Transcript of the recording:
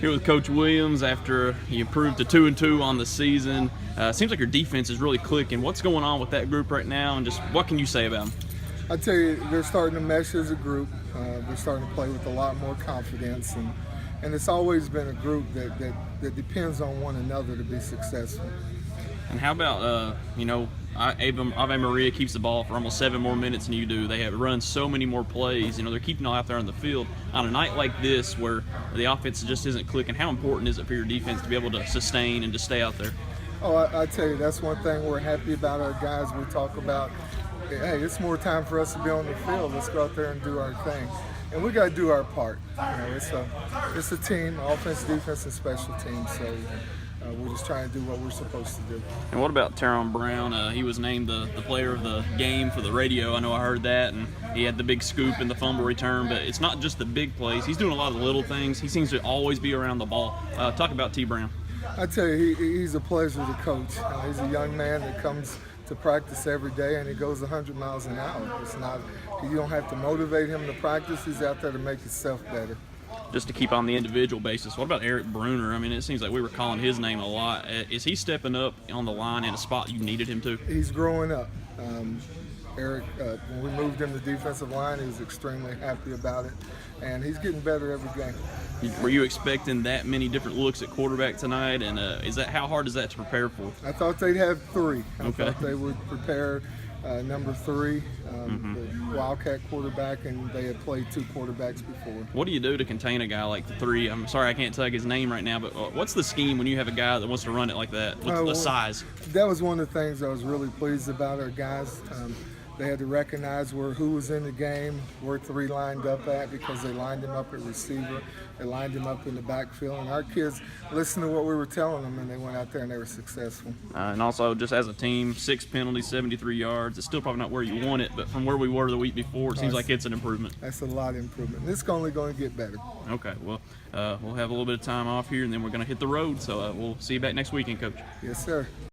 Here with Coach Williams after you improved to 2-2 on the season. Seems like your defense is really clicking. What's going on with that group right now, and just what can you say about them? I tell you, they're starting to mesh as a group. They're starting to play with a lot more confidence, and it's always been a group that depends on one another to be successful. And how about, Ave Maria keeps the ball for almost 7 more minutes than you do. They have run so many more plays. They're keeping it all out there on the field. On a night like this where the offense just isn't clicking, how important is it for your defense to be able to sustain and to stay out there? Oh, I tell you, that's one thing we're happy about our guys. We talk about, hey, it's more time for us to be on the field. Let's go out there and do our thing. And we got to do our part. It's a team, offense, defense, and special teams. So we're just trying to do what we're supposed to do. And what about Teron Brown? He was named the player of the game for the radio. I know I heard that, and he had the big scoop and the fumble return. But it's not just the big plays. He's doing a lot of the little things. He seems to always be around the ball. Talk about T. Brown. I tell you, he's a pleasure to coach. He's a young man that comes to practice every day, and he goes 100 miles an hour. It's not, you don't have to motivate him to practice. He's out there to make himself better. Just to keep on the individual basis, what about Eric Bruner? I mean, it seems like we were calling his name a lot. Is he stepping up on the line in a spot you needed him to? He's growing up. Eric, when we moved him to defensive line, he was extremely happy about it, and he's getting better every game. Were you expecting that many different looks at quarterback tonight? And how hard is that to prepare for? I thought they'd have 3. I Okay. thought they would prepare number 3, the Wildcat quarterback, and they had played 2 quarterbacks before. What do you do to contain a guy like the 3? I'm sorry I can't tell his name right now, but what's the scheme when you have a guy that wants to run it like that with the size? That was one of the things I was really pleased about our guys. They had to recognize who was in the game, where 3 lined up at, because they lined him up at receiver, they lined him up in the backfield, and our kids listened to what we were telling them, and they went out there and they were successful. And also, just as a team, 6 penalties, 73 yards. It's still probably not where you want it, but from where we were the week before, it seems like it's an improvement. That's a lot of improvement. It's only going to get better. Okay, well, we'll have a little bit of time off here, and then we're going to hit the road, so we'll see you back next weekend, Coach. Yes, sir.